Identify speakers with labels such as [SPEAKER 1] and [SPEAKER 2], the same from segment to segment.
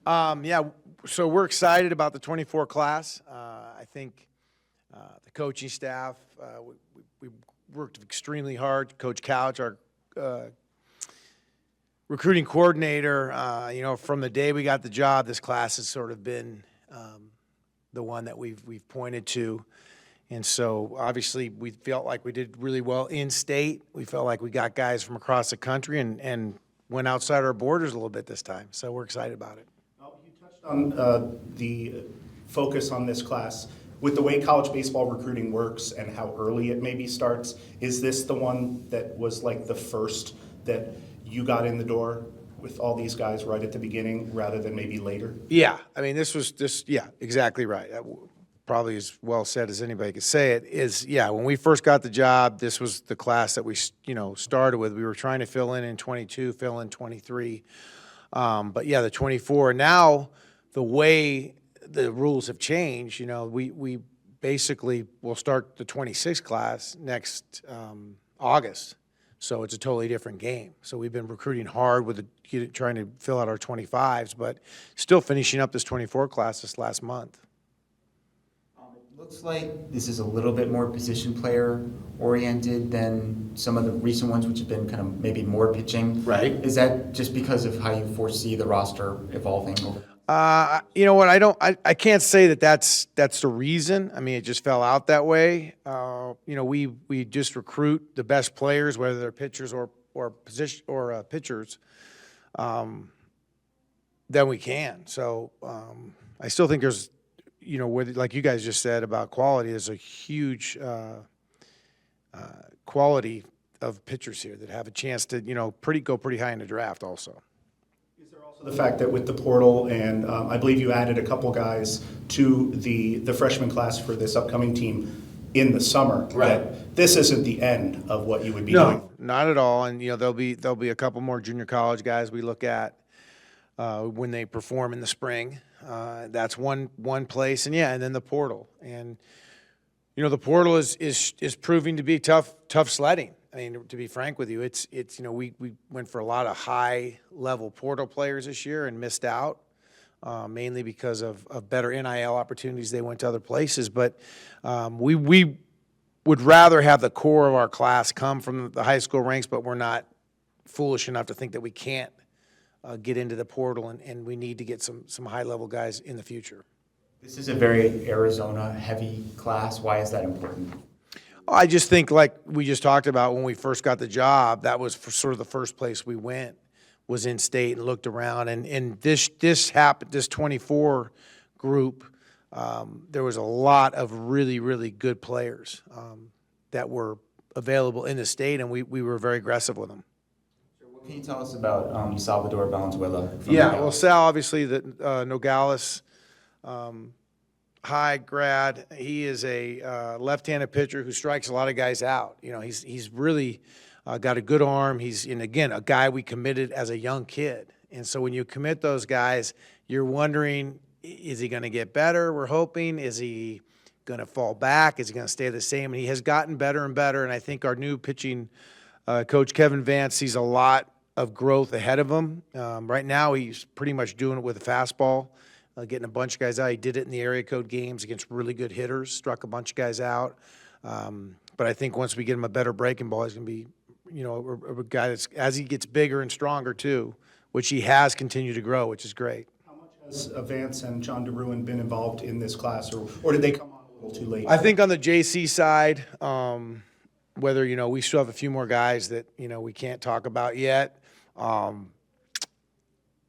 [SPEAKER 1] Yeah, so we're excited about the 24 class. I think the coaching staff, we worked extremely hard. Coach Couch, our recruiting coordinator, from the day we got the job, this class has sort of been the one that we've pointed to. And so, obviously, we felt like we did really well in state. We felt like we got guys from across the country and went outside our borders a little bit this time. So we're excited about it.
[SPEAKER 2] You touched on the focus on this class. With the way college baseball recruiting works and how early it maybe starts, is this the one that was like the first that you got in the door with all these guys right at the beginning rather than maybe later?
[SPEAKER 1] Yeah, I mean, yeah, exactly right. Probably as well said as anybody could say it is, yeah, when we first got the job, this was the class that we, started with. We were trying to fill in 22, fill in 23. But yeah, the 24. Now, the way the rules have changed, we basically will start the 26 class next August. So it's a totally different game. So we've been recruiting hard with trying to fill out our 25s, but still finishing up this 24 class this last month.
[SPEAKER 3] Looks like this is a little bit more position player oriented than some of the recent ones, which have been kind of maybe more pitching.
[SPEAKER 1] Right.
[SPEAKER 3] Is that just because of how you foresee the roster evolving over?
[SPEAKER 1] You know what? I can't say that's the reason. I mean, it just fell out that way. We just recruit the best players, whether they're pitchers or position or pitchers, then we can. So I still think there's. Like you guys just said about quality, there's a huge quality of pitchers here that have a chance to, go pretty high in the draft also.
[SPEAKER 2] Is there also the fact that with the portal, and I believe you added a couple guys to the freshman class for this upcoming team in the summer,
[SPEAKER 1] right?
[SPEAKER 2] That this isn't the end of what you would be doing.
[SPEAKER 1] No, not at all. And, there'll be a couple more junior college guys we look at when they perform in the spring. That's one place, and then the portal, and the portal is proving to be tough sledding. I mean, to be frank with you, it's we went for a lot of high level portal players this year and missed out, mainly because of better NIL opportunities. They went to other places, but we would rather have the core of our class come from the high school ranks, but we're not foolish enough to think that we can't get into the portal, and we need to get some high-level guys in the future.
[SPEAKER 3] This is a very Arizona-heavy class. Why is that important?
[SPEAKER 1] I just think, like we just talked about when we first got the job, that was for sort of the first place we went, was in state and looked around. And this happened, this 24 group, there was a lot of really, really good players that were available in the state, and we were very aggressive with them.
[SPEAKER 3] Can you tell us about Salvador Valenzuela?
[SPEAKER 1] Well, Sal, obviously, the Nogales high grad. He is a left-handed pitcher who strikes a lot of guys out. He's really got a good arm. He's, and again, a guy we committed as a young kid. And so when you commit those guys, you're wondering, is he going to get better? We're hoping. Is he going to fall back? Is he going to stay the same? And he has gotten better and better. And I think our new pitching coach, Kevin Vance, sees a lot of growth ahead of him. Right now, he's pretty much doing it with a fastball, getting a bunch of guys out. He did it in the area code games against really good hitters, struck a bunch of guys out. But I think once we get him a better breaking ball, he's going to be, a guy that's, as he gets bigger and stronger too, which he has continued to grow, which is great.
[SPEAKER 2] How much has Vance and John DeRuin been involved in this class, or did they come on a little too late?
[SPEAKER 1] I think on the JC side, whether, we still have a few more guys that, we can't talk about yet. On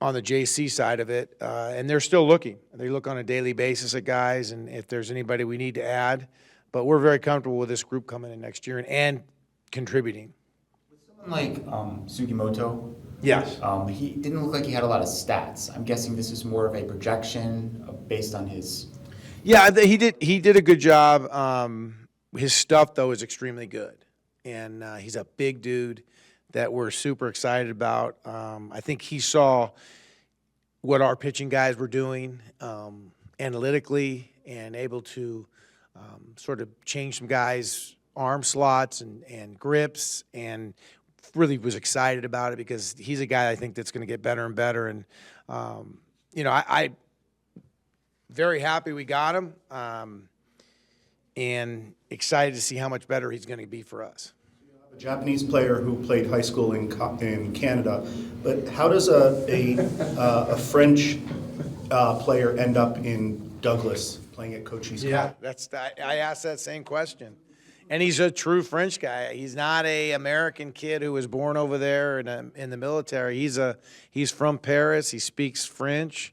[SPEAKER 1] the JC side of it, and they're still looking. They look on a daily basis at guys, and if there's anybody we need to add. But we're very comfortable with this group coming in next year and contributing.
[SPEAKER 3] With someone like Sugimoto,
[SPEAKER 1] yes,
[SPEAKER 3] he didn't look like he had a lot of stats. I'm guessing this is more of a projection based on his.
[SPEAKER 1] Yeah, he did a good job. His stuff though is extremely good, and he's a big dude that we're super excited about. I think he saw what our pitching guys were doing analytically and able to sort of change some guys' arm slots and grips, and really was excited about it because he's a guy I think that's going to get better and better. And I very happy we got him, and excited to see how much better he's going to be for us.
[SPEAKER 2] A Japanese player who played high school in Canada, but how does a French player end up in Douglas playing at Cochise?
[SPEAKER 1] Yeah, I asked that same question. And he's a true French guy. He's not a American kid who was born over there in the military. He's from Paris. He speaks French.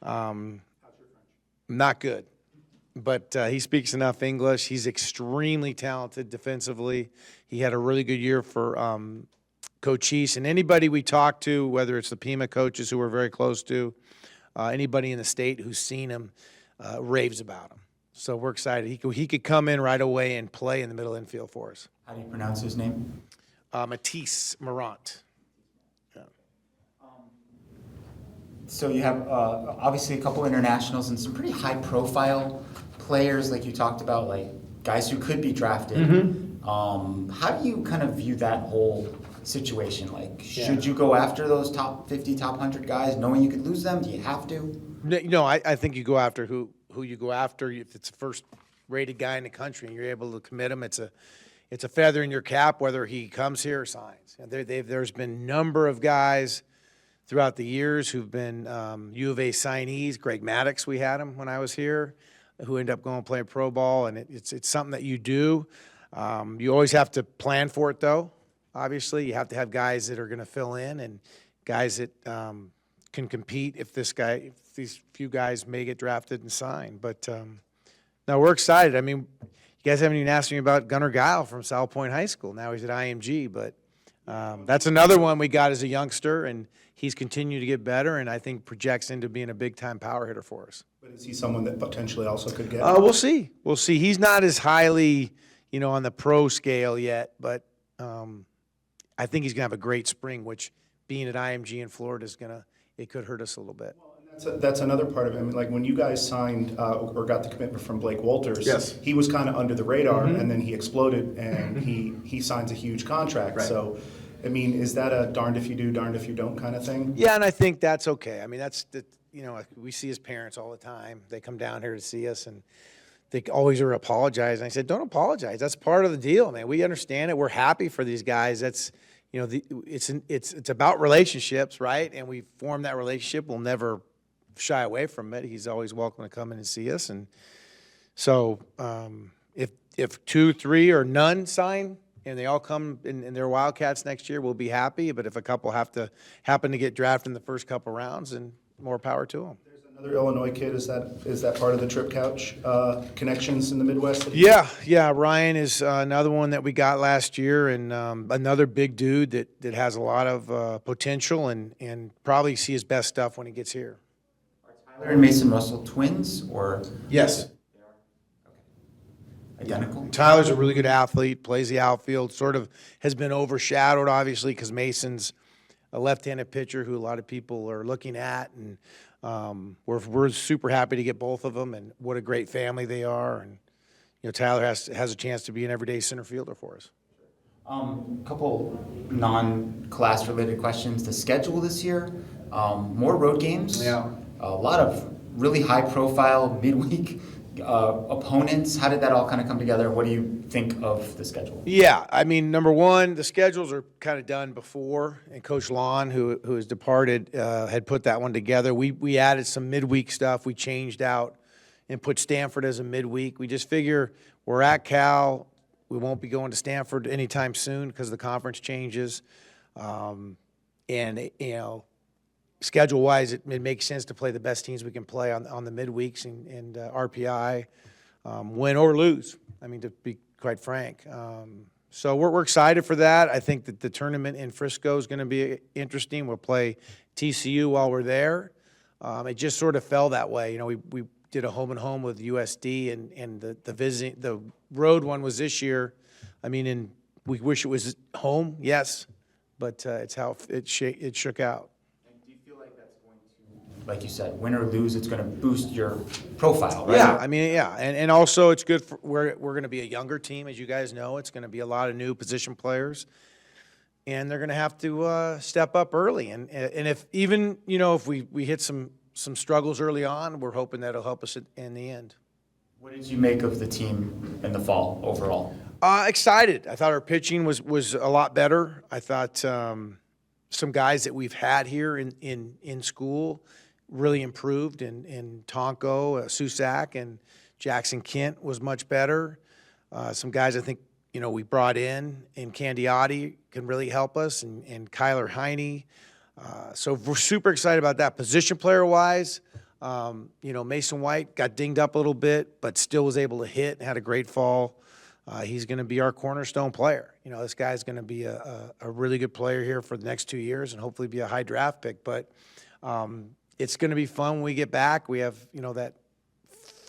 [SPEAKER 1] Not good, but he speaks enough English. He's extremely talented defensively. He had a really good year for Cochise. And anybody we talk to, whether it's the Pima coaches who we're very close to, anybody in the state who's seen him, raves about him. So we're excited. He could come in right away and play in the middle infield for us.
[SPEAKER 3] How do you pronounce his name?
[SPEAKER 1] Matisse Morant. Yeah.
[SPEAKER 3] So you have obviously a couple internationals and some pretty high-profile players, like you talked about, like guys who could be drafted. How do you kind of view that whole situation? Like, should you go after those top 50, top 100 guys, knowing you could lose them? Do you have to?
[SPEAKER 1] No, I think you go after who you go after. If it's the first-rated guy in the country and you're able to commit him, it's a feather in your cap whether he comes here or signs. And there's been a number of guys throughout the years who've been U of A signees. Greg Maddox, we had him when I was here, who ended up going and playing pro ball, and it's something that you do. You always have to plan for it, though. Obviously, you have to have guys that are going to fill in and guys that can compete if these few guys may get drafted and signed. But no, we're excited. I mean, you guys haven't even asked me about Gunnar Guile from South Point High School. Now he's at IMG, but that's another one we got as a youngster, and he's continued to get better, and I think projects into being a big-time power hitter for us.
[SPEAKER 2] But is he someone that potentially also could get?
[SPEAKER 1] We'll see. We'll see. He's not as highly, on the pro scale yet, but I think he's going to have a great spring, which being at IMG in Florida it could hurt us a little bit.
[SPEAKER 2] That's another part of it. I mean, like when you guys signed or got the commitment from Blake Walters,
[SPEAKER 1] yes,
[SPEAKER 2] he was kind of under the radar, and then he exploded, and he signs a huge contract.
[SPEAKER 1] Right.
[SPEAKER 2] So, I mean, is that a darned if you do, darned if you don't kind of thing?
[SPEAKER 1] Yeah, and I think that's okay. I mean, we see his parents all the time. They come down here to see us, and they always are apologizing. I said, don't apologize. That's part of the deal, man. We understand it. We're happy for these guys. That's it's about relationships, right? And we form that relationship. We'll never shy away from it. He's always welcome to come in and see us. And so if 2, 3, or none sign and they all come and they're Wildcats next year, we'll be happy. But if a couple happen to get drafted in the first couple rounds, then more power to them.
[SPEAKER 2] There's another Illinois kid. Is that part of the Trip Couch connections in the Midwest?
[SPEAKER 1] Yeah. Ryan is another one that we got last year, and another big dude that has a lot of potential and probably see his best stuff when he gets here.
[SPEAKER 3] Tyler and Mason Russell twins, or?
[SPEAKER 1] Yes.
[SPEAKER 3] They are? Okay. Identical?
[SPEAKER 1] Tyler's a really good athlete, plays the outfield, sort of has been overshadowed, obviously, because Mason's a left-handed pitcher who a lot of people are looking at, and we're super happy to get both of them, and what a great family they are. And Tyler has a chance to be an everyday center fielder for us.
[SPEAKER 3] Couple non-class related questions. The schedule this year, more road games.
[SPEAKER 1] Yeah.
[SPEAKER 3] A lot of really high-profile midweek opponents. How did that all kind of come together? What do you think of the schedule?
[SPEAKER 1] Yeah, I mean, number one, the schedules are kind of done before, and Coach Lon, who has departed, had put that one together. We added some midweek stuff. We changed out and put Stanford as a midweek. We just figure we're at Cal. We won't be going to Stanford anytime soon because the conference changes. Schedule-wise, it makes sense to play the best teams we can play on the midweeks and RPI, win or lose. I mean, to be quite frank. So we're excited for that. I think that the tournament in Frisco is going to be interesting. We'll play TCU while we're there. It just sort of fell that way. We did a home and home with USD, and the road one was this year. I mean, and we wish it was home, yes, but it's how it shook out.
[SPEAKER 3] Like you said, win or lose, it's going to boost your profile, right?
[SPEAKER 1] Yeah, I mean, yeah, and also it's good for we're going to be a younger team, as you guys know. It's going to be a lot of new position players, and they're going to have to step up early. And if even if we hit some some struggles early on. We're hoping that'll help us in the end.
[SPEAKER 3] What did you make of the team in the fall overall?
[SPEAKER 1] Excited. I thought our pitching was a lot better. I thought some guys that we've had here in school really improved. In Tonko, Susak, and Jackson Kent was much better. Some guys I think we brought in Candiotti can really help us, and Kyler Heine. So we're super excited about that. Position player wise, Mason White got dinged up a little bit, but still was able to hit and had a great fall. He's going to be our cornerstone player. This guy's going to be a really good player here for the next 2 years and hopefully be a high draft pick. But it's going to be fun when we get back. We have, that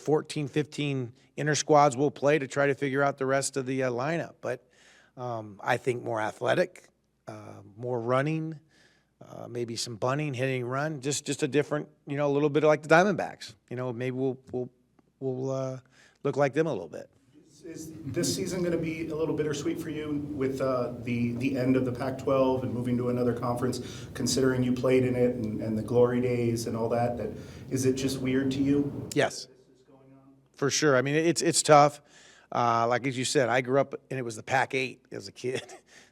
[SPEAKER 1] 14, 15 inner squads we'll play to try to figure out the rest of the lineup. But I think more athletic, more running, maybe some bunting, hitting, run, just a different, a little bit like the Diamondbacks. Maybe we'll look like them a little bit.
[SPEAKER 2] Is this season going to be a little bittersweet for you with the end of the Pac-12 and moving to another conference, considering you played in it and the glory days and all that? Is it just weird to you?
[SPEAKER 1] Yes, for sure. I mean, it's tough. Like as you said, I grew up and it was the Pac-8 as a kid,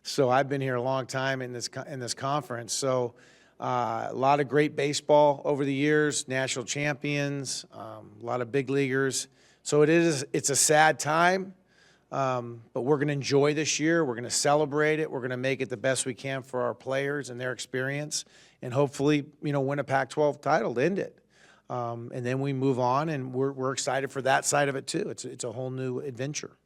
[SPEAKER 1] so I've been here a long time in this conference. So a lot of great baseball over the years, national champions, a lot of big leaguers. So it's a sad time, but we're going to enjoy this year. We're going to celebrate it. We're going to make it the best we can for our players and their experience, and hopefully, win a Pac-12 title to end it. And then we move on, and we're excited for that side of it too. It's a whole new adventure.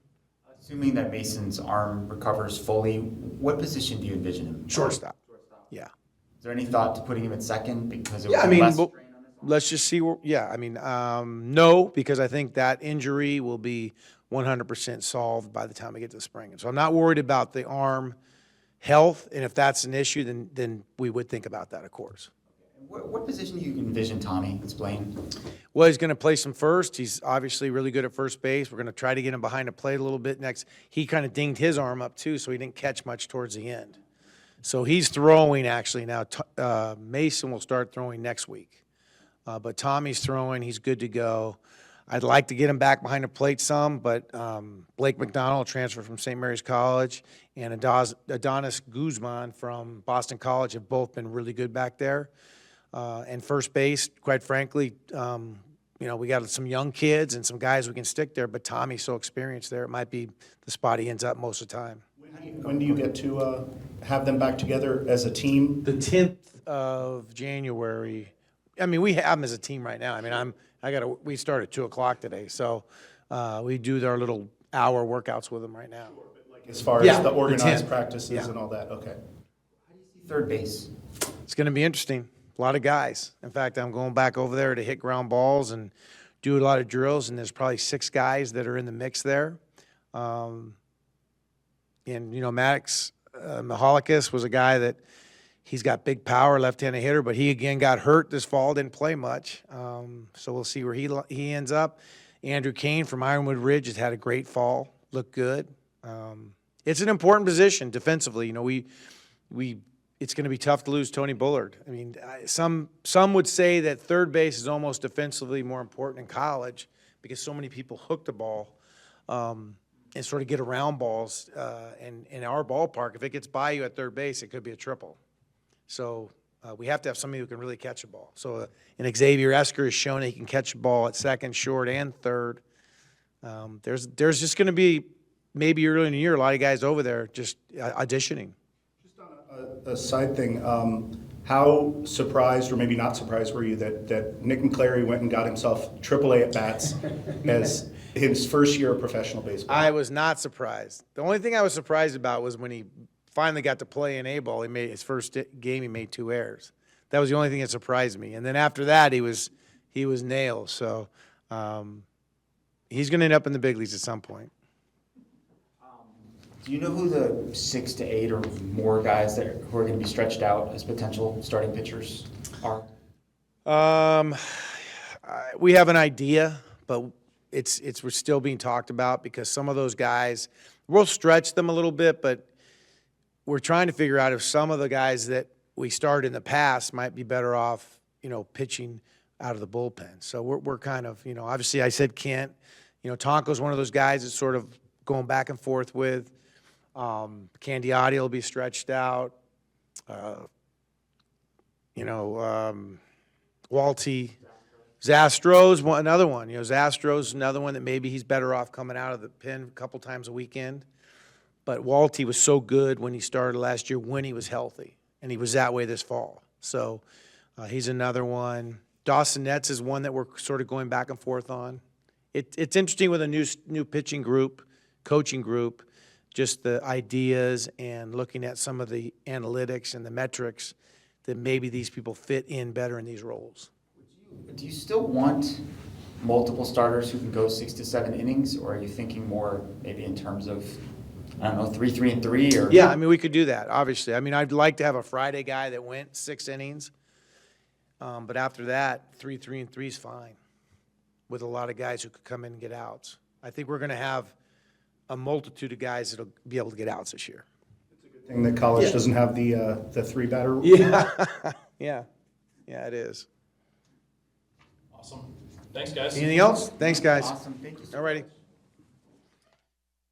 [SPEAKER 3] Assuming that Mason's arm recovers fully, what position do you envision him?
[SPEAKER 1] Shortstop. Yeah.
[SPEAKER 3] Is there any thought to putting him at second because it
[SPEAKER 1] Yeah,
[SPEAKER 3] would
[SPEAKER 1] I
[SPEAKER 3] be
[SPEAKER 1] mean,
[SPEAKER 3] less strain on his arm?
[SPEAKER 1] let's just see where. Yeah, I mean, no, because I think that injury will be 100% solved by the time we get to the spring. So I'm not worried about the arm health, and if that's an issue, then we would think about that, of course.
[SPEAKER 3] What position do you envision Tommy playing?
[SPEAKER 1] Well, he's going to play some first. He's obviously really good at first base. We're going to try to get him behind the plate a little bit next. He kind of dinged his arm up too, so he didn't catch much towards the end. So he's throwing actually now. Mason will start throwing next week. But Tommy's throwing. He's good to go. I'd like to get him back behind the plate some, but Blake McDonald, transfer from St. Mary's College, and Adonis Guzman from Boston College have both been really good back there. And first base, quite frankly, we got some young kids and some guys we can stick there, but Tommy's so experienced there, it might be the spot he ends up most of the time.
[SPEAKER 2] When do you get to have them back together as a team?
[SPEAKER 1] The 10th of January. I mean, we have them as a team right now. I mean, we start at 2:00 today, so we do our little hour workouts with them right now.
[SPEAKER 2] Like as far as the
[SPEAKER 1] the
[SPEAKER 2] organized
[SPEAKER 1] 10th.
[SPEAKER 2] practices and all that, okay.
[SPEAKER 3] How do you see third base?
[SPEAKER 1] It's going to be interesting. A lot of guys. In fact, I'm going back over there to hit ground balls and do a lot of drills, and there's probably 6 guys that are in the mix there. Maddox Mihalakis was a guy that he's got big power, left-handed hitter, but he again got hurt this fall, didn't play much. So we'll see where he ends up. Andrew Kane from Ironwood Ridge has had a great fall, looked good. It's an important position defensively. It's going to be tough to lose Tony Bullard. I mean, some would say that third base is almost defensively more important in college because so many people hook the ball and sort of get around balls. And in our ballpark, if it gets by you at third base, it could be a triple. So we have to have somebody who can really catch a ball. So and Xavier Esker has shown he can catch a ball at second, short, and third. There's just going to be maybe early in the year a lot of guys over there just auditioning.
[SPEAKER 2] A side thing, how surprised or maybe not surprised were you that Nick McClary went and got himself AAA at-bats as his first year of professional baseball?
[SPEAKER 1] I was not surprised. The only thing I was surprised about was when he finally got to play in A-ball. He made his first game, he made 2 errors. That was the only thing that surprised me. And then after that, he was nailed. So he's going to end up in the big leagues at some point.
[SPEAKER 3] Do you know who the 6 to 8 or more guys who are going to be stretched out as potential starting pitchers are?
[SPEAKER 1] We have an idea, but we're still being talked about because some of those guys, we'll stretch them a little bit, but we're trying to figure out if some of the guys that we started in the past might be better off, pitching out of the bullpen. So we're kind of, obviously I said Kent. Tonko's one of those guys that's sort of going back and forth with. Candiotti will be stretched out. Walty. Zastro's another one. Zastro's another one that maybe he's better off coming out of the pen a couple times a weekend. But Walty was so good when he started last year when he was healthy, and he was that way this fall. So he's another one. Dawson Nets is one that we're sort of going back and forth on. It's interesting with a new pitching group, coaching group, just the ideas and looking at some of the analytics and the metrics that maybe these people fit in better in these roles.
[SPEAKER 3] Do you still want multiple starters who can go 6 to 7 innings, or are you thinking more maybe in terms of, I don't know, 3-3-3 or?
[SPEAKER 1] Yeah, we could do that, obviously. I'd like to have a Friday guy that went 6 innings. But after that, 3-3-3 is fine with a lot of guys who could come in and get outs. I think we're going to have a multitude of guys that'll be able to get outs this year.
[SPEAKER 2] It's a good thing that college doesn't have the 3-batter rule.
[SPEAKER 1] Yeah, it is.
[SPEAKER 4] Awesome. Thanks, guys.
[SPEAKER 1] Anything else? Thanks, guys.
[SPEAKER 3] Awesome, thank you so
[SPEAKER 1] All righty.
[SPEAKER 3] much.